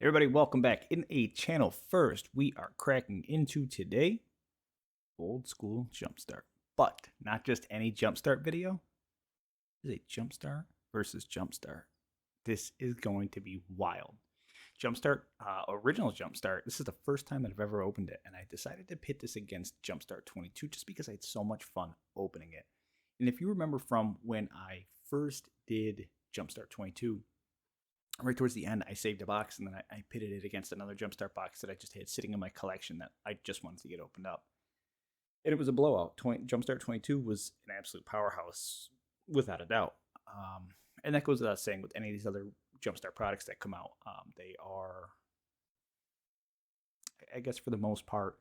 Everybody, welcome back. In a channel first, we are cracking into today old school Jumpstart. But not just any Jumpstart video. This is a Jumpstart versus Jumpstart. This is going to be wild. Jumpstart, original Jumpstart, this is the first time that I've ever opened it, and I decided to pit this against Jumpstart 22 just because I had so much fun opening it. And if you remember from when I first did Jumpstart 22, right towards the end, I saved a box and then I pitted it against another Jumpstart box that I just had sitting in my collection that I just wanted to get opened up. And it was a blowout. Jumpstart 22 was an absolute powerhouse, without a doubt. And that goes without saying with any of these other Jumpstart products that come out. They are, I guess for the most part,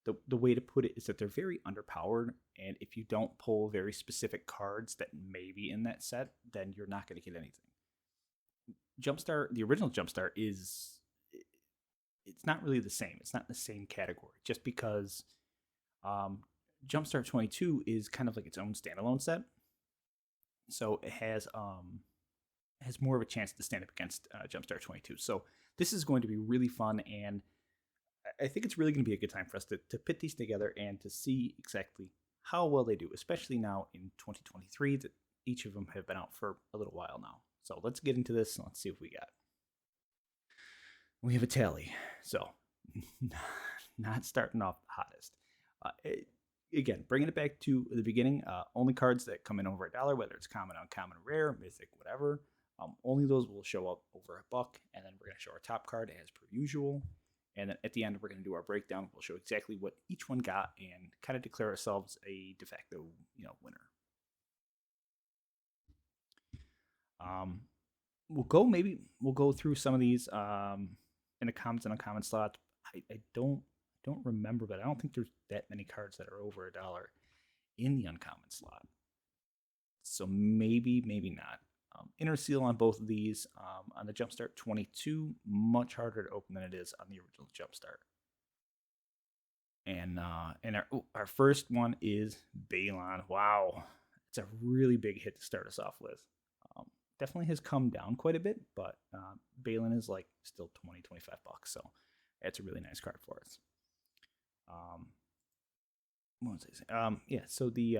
the way to put it is that they're very underpowered. And if you don't pull very specific cards that may be in that set, then you're not going to get anything. Jumpstart, the original Jumpstart it's not really the same. It's not the same category just because Jumpstart 22 is kind of like its own standalone set. So it has more of a chance to stand up against Jumpstart 22. So this is going to be really fun, and I think it's really going to be a good time for us to pit these together and to see exactly how well they do, especially now in 2023 that each of them have been out for a little while now. So let's get into this and let's see what we got. We have a tally. So not starting off the hottest. Again, bringing it back to the beginning, only cards that come in over $1, whether it's common, uncommon, rare, mythic, whatever, only those will show up over $1. And then we're going to show our top card as per usual. And then at the end, we're going to do our breakdown. We'll show exactly what each one got and kind of declare ourselves a de facto, winner. We'll go through some of these in the commons and uncommon slot. I don't remember, but I don't think there's that many cards that are over $1 in the uncommon slot. So maybe not. Inner seal on both of these. On the Jumpstart 22, much harder to open than it is on the original Jumpstart. And our first one is Balon. Wow, it's a really big hit to start us off with. Definitely has come down quite a bit, but Balon is like still $20, $25, so it's a really nice card for us. What was I saying? Yeah, so the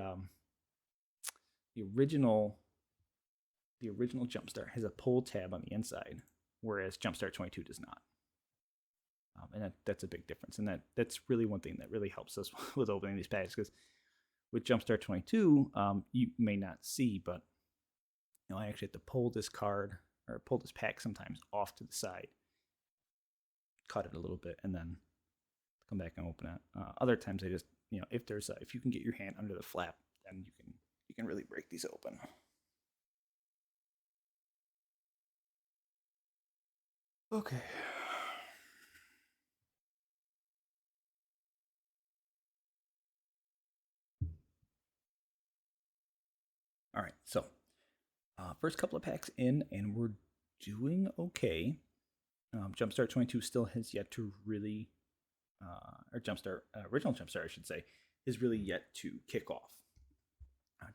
original Jumpstart has a pull tab on the inside, whereas Jumpstart 22 does not. And that's a big difference, and that's really one thing that really helps us with opening these packs, because with Jumpstart 22, you may not see, but I actually have to pull this card or pull this pack sometimes off to the side, cut it a little bit, and then come back and open it. Other times I just, if you can get your hand under the flap, then you can really break these open. Okay. All right, so first couple of packs in, and we're doing okay. Jumpstart 22 still has yet to really, or original Jumpstart, I should say, is really yet to kick off.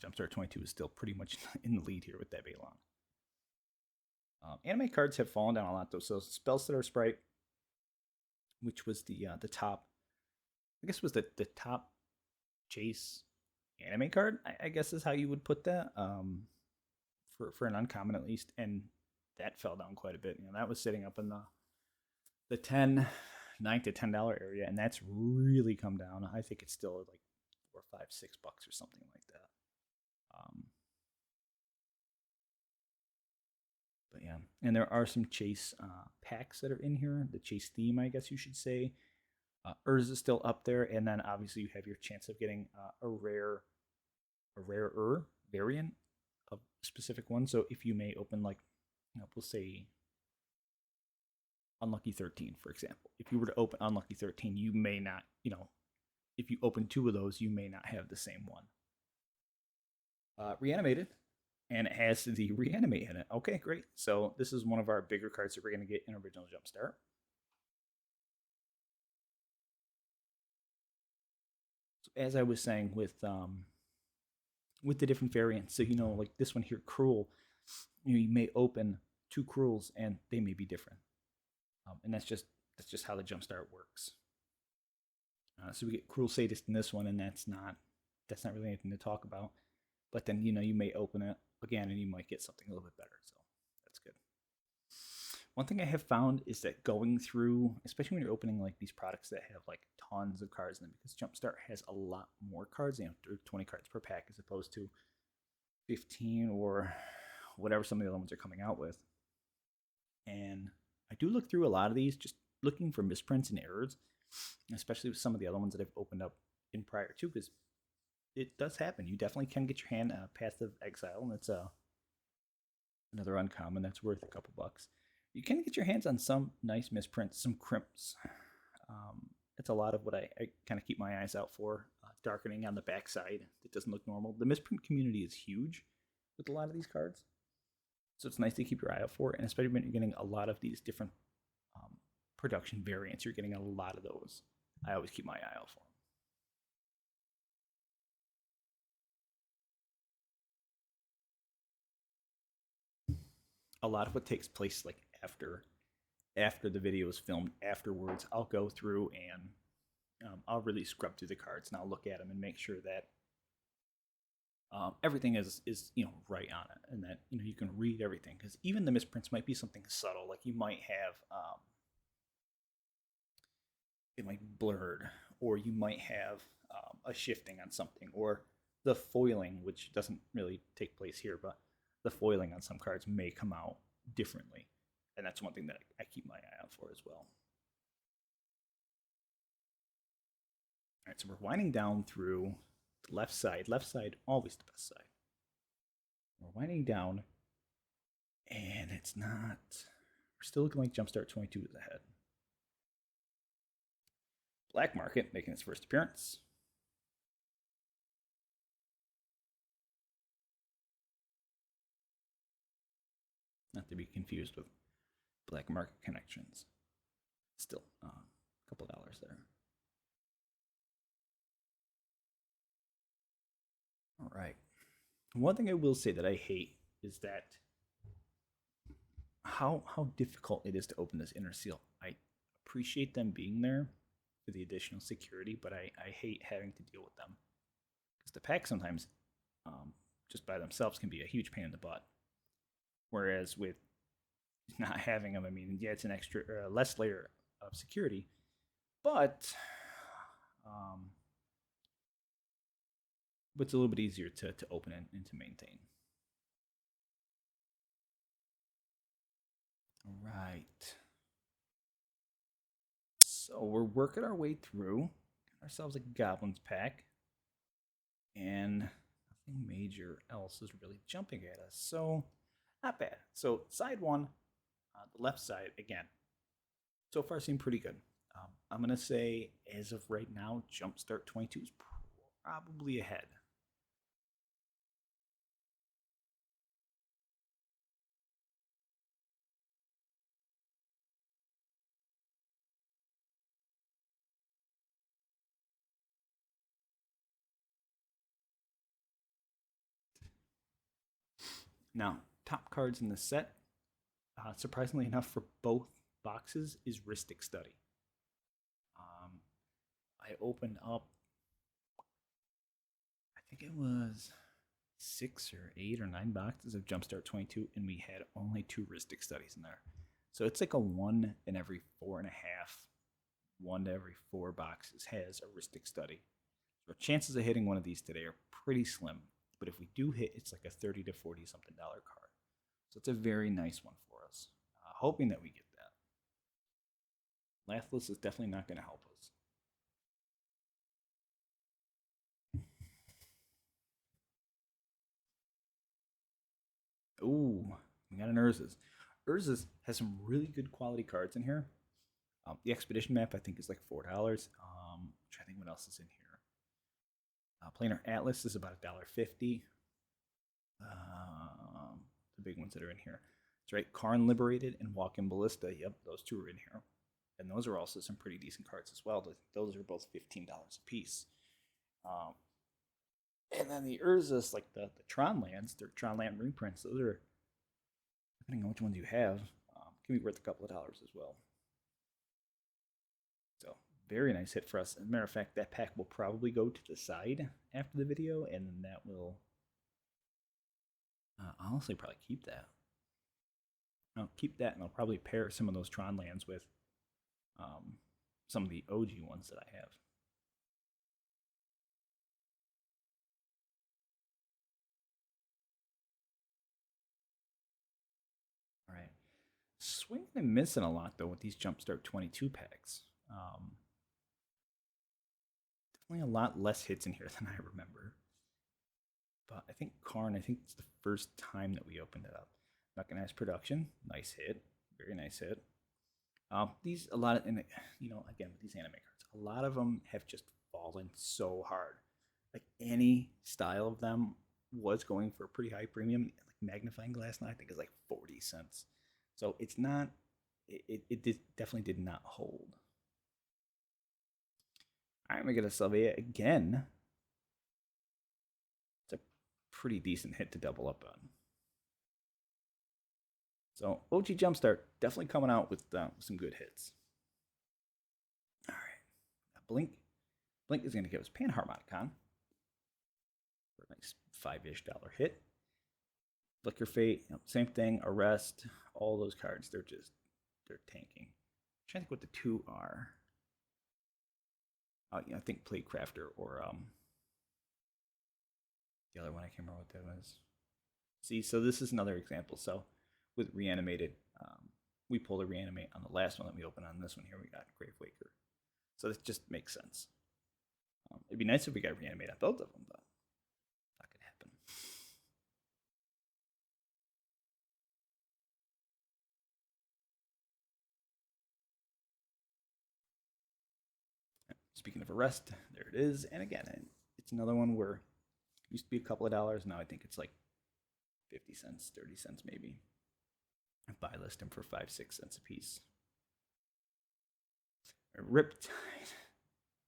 Jumpstart 22 is still pretty much in the lead here with that Balon. Anime cards have fallen down a lot, though. So Spellstutter Sprite, which was the top, I guess was the top chase anime card, I guess is how you would put that, for an uncommon at least, and that fell down quite a bit. That was sitting up in the $9 to $10 area, and that's really come down. I think it's still like $4, $5, $6 or something like that. But yeah, and there are some chase packs that are in here. The chase theme, I guess you should say. Urza is still up there, and then obviously you have your chance of getting a rarer variant of a specific one. So if you may open, like, we'll say Unlucky 13, for example. If you were to open Unlucky 13, you may not, if you open 2 of those, you may not have the same one. Reanimated, and it has the Reanimate in it. Okay, great. So this is one of our bigger cards that we're going to get in original Jumpstart. So as I was saying with the different variants, so like this one here, Cruel, you may open 2 Cruels and they may be different. And that's just how the Jumpstart works. So we get Cruel Sadist in this one, and that's not really anything to talk about. But then you may open it again, and you might get something a little bit better. So that's good. One thing I have found is that going through, especially when you're opening like these products that have like tons of cards in them, because Jumpstart has a lot more cards, 20 cards per pack as opposed to 15 or whatever some of the other ones are coming out with. And I do look through a lot of these, just looking for misprints and errors, especially with some of the other ones that I've opened up in prior to, because it does happen. You definitely can get your hand Path of Exile, and that's another uncommon that's worth a couple bucks. You can get your hands on some nice misprints, some crimps. It's a lot of what I kind of keep my eyes out for. Darkening on the backside that doesn't look normal. The misprint community is huge with a lot of these cards, so it's nice to keep your eye out for it, and especially when you're getting a lot of these different production variants, you're getting a lot of those. I always keep my eye out for them. A lot of what takes place like after the video is filmed, afterwards, I'll go through and I'll really scrub through the cards, and I'll look at them and make sure that everything is right on it, and that you can read everything, because even the misprints might be something subtle, like you might have it might be blurred, or you might have a shifting on something, or the foiling, which doesn't really take place here, but the foiling on some cards may come out differently, and that's one thing that I keep my eye out for as well. All right, so we're winding down through the left side. Left side, always the best side. We're winding down, and it's not. We're still looking like Jumpstart 22 is ahead. Black Market making its first appearance. Not to be confused with Black Market Connections. Still a couple dollars there. All right. One thing I will say that I hate is that how difficult it is to open this inner seal. I appreciate them being there for the additional security, but I hate having to deal with them, because the packs sometimes just by themselves can be a huge pain in the butt. Whereas with not having them, I mean, yeah, it's an extra less layer of security, but it's a little bit easier to open and to maintain. All right. So we're working our way through. Got ourselves a Goblins pack. And nothing major else is really jumping at us. So not bad. So side one, the left side, again, so far seemed pretty good. I'm going to say, as of right now, Jumpstart 22 is probably ahead. Now, top cards in the set, surprisingly enough, for both boxes, is Rhystic Study. I opened up, I think it was 6 or 8 or 9 boxes of Jumpstart 22, and we had only 2 Rhystic Studies in there. So it's like a 1 in every 4.5, 1 to every 4 boxes has a Rhystic Study. So chances of hitting one of these today are pretty slim. But if we do hit, it's like a 30 to 40 something dollar card. So it's a very nice one for us. Hoping that we get that. Lathless is definitely not going to help us. Ooh, we got an Urza's. Urza's has some really good quality cards in here. The Expedition map, I think, is like $4. Trying to think what else is in here. Planar Atlas is about $1.50. The big ones that are in here. That's right. Karn Liberated and Walk-in Ballista. Yep, those 2 are in here. And those are also some pretty decent cards as well. Those are both $15 a piece. And then the Urza's, like the Tron lands, they're Tron land reprints. Those are, depending on which ones you have, can be worth a couple of dollars as well. Very nice hit for us. As a matter of fact, that pack will probably go to the side after the video, and then that will honestly probably keep that. I'll keep that, and I'll probably pair some of those Tron lands with some of the OG ones that I have. All right. Swinging and missing a lot, though, with these Jumpstart 22 packs. Definitely a lot less hits in here than I remember. But I think Karn, I think it's the first time that we opened it up. Mechanized Production, nice hit. Very nice hit. These, a lot of, and you know, again, with these anime cards, a lot of them have just fallen so hard. Like any style of them was going for a pretty high premium. Like magnifying glass now, I think is like 40 cents. So it's not, it definitely did not hold. All right, we get a Salvia again. It's a pretty decent hit to double up on. So OG Jumpstart definitely coming out with some good hits. All right, Blink. Blink is going to give us Panharmonicon for a nice $5-ish hit. Flicker Fate, you know, same thing. Arrest, all those cards, they're tanking. I'm trying to think what the two are. You know, I think Playcrafter or the other one, I can't remember what that was. See, so this is another example. So with Reanimated, we pulled a Reanimate on the last one that we opened. On this one here, we got Gravewaker. So this just makes sense. It'd be nice if we got Reanimate on both of them, but not gonna happen. Speaking of Arrest, there it is. And again, it's another one where it used to be a couple of dollars. Now I think it's like 50 cents, 30 cents maybe. I buy list them for 5-6 cents a piece. Riptide.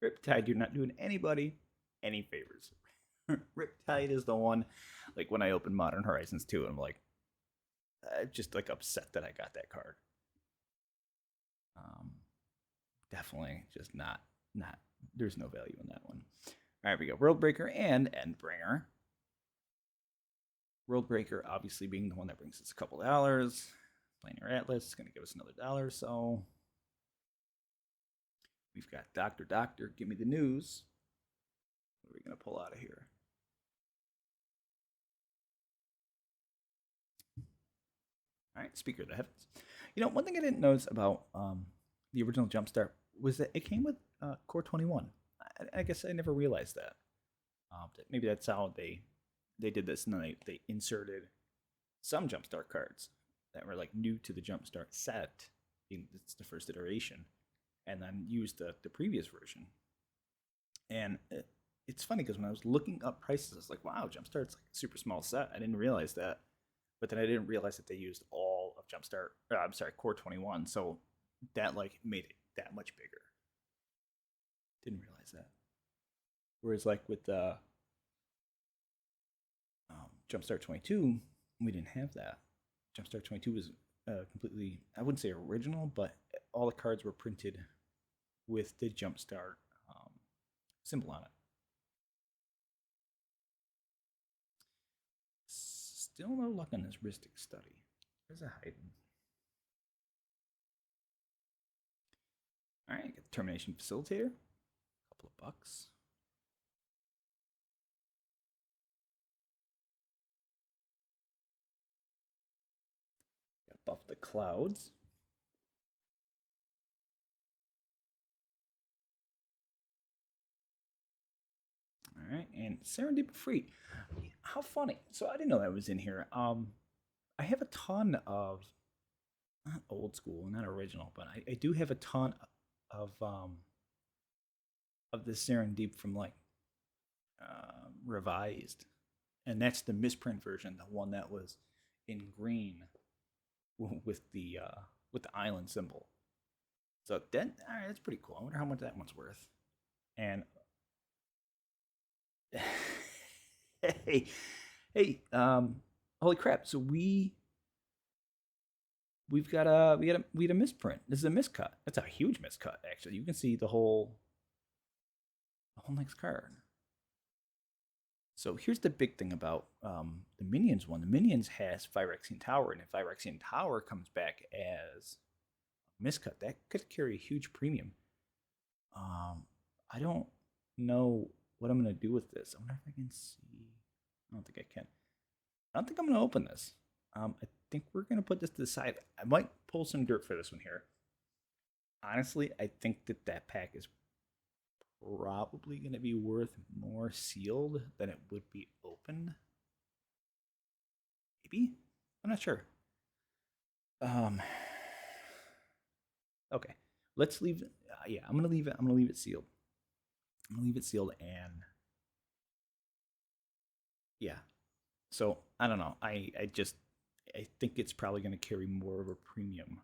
Riptide, you're not doing anybody any favors. Riptide is the one, like when I opened Modern Horizons 2, I'm like, just like upset that I got that card. Definitely just not, there's no value in that one. All right, we got Worldbreaker and Endbringer. Worldbreaker obviously being the one that brings us a couple dollars. Planar Atlas is going to give us another $1, so we've got Doctor, give me the news. What are we going to pull out of here? All right, Speaker of the Heavens. You know, one thing I didn't notice about the original Jumpstart was that it came with Core 21. I guess I never realized that. Maybe that's how they did this, and then they inserted some Jumpstart cards that were like new to the Jumpstart set. It's the first iteration, and then used the previous version. And it's funny because when I was looking up prices, I was like, wow, Jumpstart's like a super small set. I didn't realize that. But then I didn't realize that they used all of Jumpstart, I'm sorry, Core 21. So that like made it that much bigger. Didn't realize that. Whereas like with Jumpstart 22, we didn't have that. Jumpstart 22 was completely, I wouldn't say original, but all the cards were printed with the Jumpstart symbol on it. Still no luck on this Rhystic Study. Where's it hiding? All right, get the Termination Facilitator. A couple of bucks. Got Buff the Clouds. All right, and Serendipity Free. How funny. So I didn't know that was in here. I have a ton of, not old school, not original, but I do have a ton of the Serendip from like revised, and that's the misprint version, the one that was in green with the island symbol. So that, all right, that's pretty cool. I wonder how much that one's worth. And hey, holy crap! So we we had a misprint. This is a miscut. That's a huge miscut, actually. You can see the whole next card. So here's the big thing about the Minions one. The Minions has Phyrexian Tower, and if Phyrexian Tower comes back as a miscut, that could carry a huge premium. I don't know what I'm gonna do with this. I wonder if I can see. I don't think I can. I don't think I'm gonna open this. I think we're gonna put this to the side. I might pull some dirt for this one here. Honestly, I think that pack is probably gonna be worth more sealed than it would be opened. Maybe? I'm not sure. Okay. Let's leave. Yeah, I'm gonna leave it. I'm gonna leave it sealed. I'm gonna leave it sealed, and yeah. So I don't know. I think it's probably gonna carry more of a premium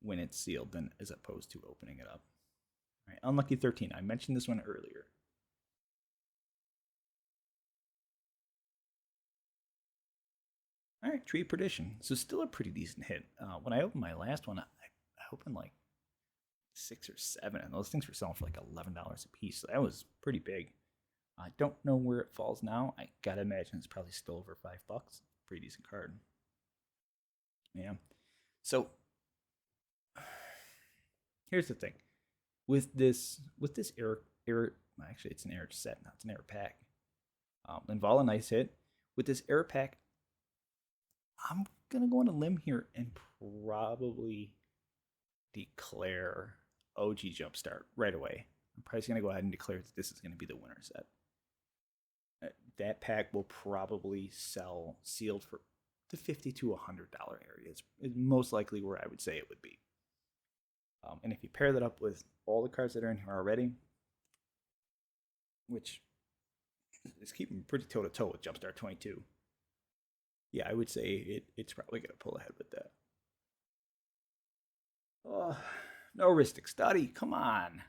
when it's sealed than as opposed to opening it up. All right, Unlucky 13. I mentioned this one earlier. All right, Tree of Perdition. So still a pretty decent hit. When I opened my last one, I opened like 6 or 7, and those things were selling for like $11 a piece. So that was pretty big. I don't know where it falls now. I gotta imagine it's probably still over $5. Pretty decent card. Yeah. So here's the thing. With this error actually it's an error set, not an error pack. Linvala, nice hit. With this error pack, I'm gonna go on a limb here and probably declare OG Jumpstart right away. I'm probably gonna go ahead and declare that this is gonna be the winner set. That pack will probably sell sealed for the $50 to $100 area. It's most likely where I would say it would be. And if you pair that up with all the cards that are in here already, which is keeping pretty toe to toe with Jumpstart 22, yeah, I would say it's probably going to pull ahead with that. Oh, no Ristic Study, come on.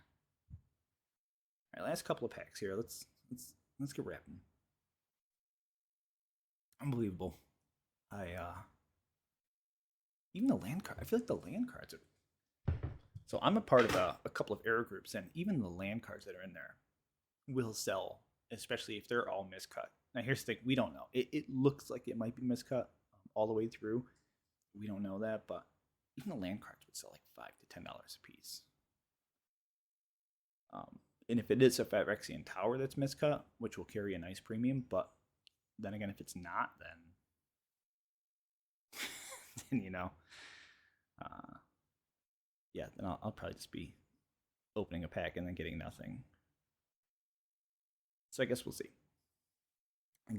All right, last couple of packs here. Let's get wrapping. Unbelievable. Even the land card. I feel like the land cards are. So I'm a part of a couple of error groups, and even the land cards that are in there will sell, especially if they're all miscut. Now here's the thing: we don't know. It looks like it might be miscut all the way through. We don't know that, but even the land cards would sell like $5 to $10 a piece. And if it is a Phyrexian Tower that's miscut, which will carry a nice premium, but then again, if it's not, then you know, yeah, then I'll probably just be opening a pack and then getting nothing. So I guess we'll see. I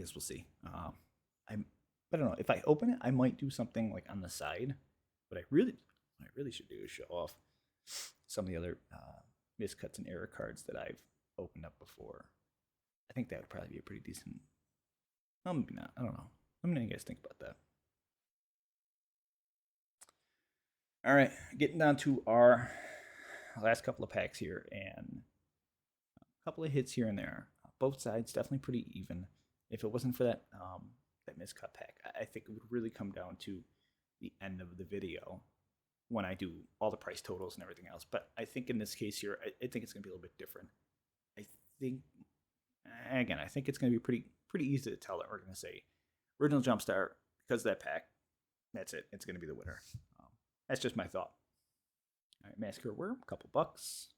don't know. If I open it, I might do something like on the side. What I really should do is show off some of the other miscuts and error cards that I've opened up before. I think that would probably be a pretty decent. Well, maybe not. I don't know. Let me know what you guys think about that. All right, getting down to our last couple of packs here, and a couple of hits here and there. Both sides definitely pretty even. If it wasn't for that that miscut pack, I think it would really come down to the end of the video when I do all the price totals and everything else. But I think in this case here, I think it's going to be a little bit different. I think it's going to be pretty easy to tell that we're going to say original Jumpstart because of that pack. That's it. It's going to be the winner. That's just my thought. All right, Massacre Worm, a couple bucks.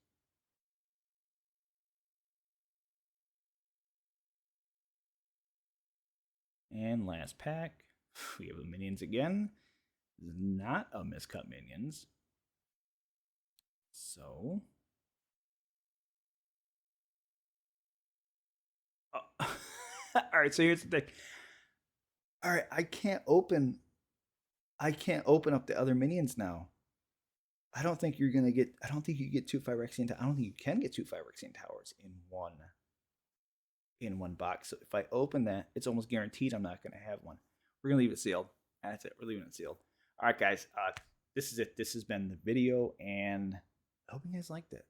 And last pack, we have the Minions again. Not a miscut Minions. So. Oh. All right, so here's the thing. All right, I can't open up the other Minions now. I don't think you get 2 Phyrexian. I don't think you can get 2 Phyrexian Towers in one box. So if I open that, it's almost guaranteed I'm not going to have one. We're going to leave it sealed. That's it. We're leaving it sealed. All right, guys. This is it. This has been the video, and I hope you guys liked it.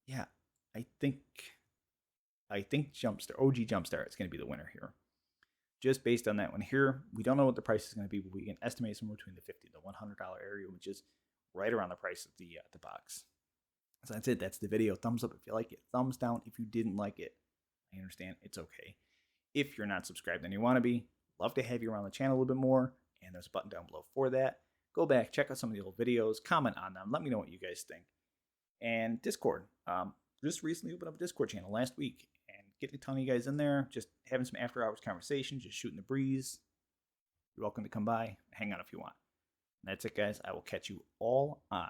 Yeah, I think OG Jumpstart is going to be the winner here. just based on that one here. We don't know what the price is going to be, but we can estimate somewhere between the $50 to $100 area, which is right around the price of the box. So that's it. That's the video. Thumbs up if you like it. Thumbs down if you didn't like it. I understand. It's okay. If you're not subscribed and you want to be, love to have you around the channel a little bit more. And there's a button down below for that. Go back, check out some of the old videos, comment on them. Let me know what you guys think. And Discord. Just recently opened up a Discord channel last week. And getting a ton of you guys in there. Just having some after hours conversation. Just shooting the breeze. You're welcome to come by. Hang out if you want. And that's it, guys. I will catch you all on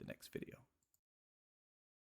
the next video.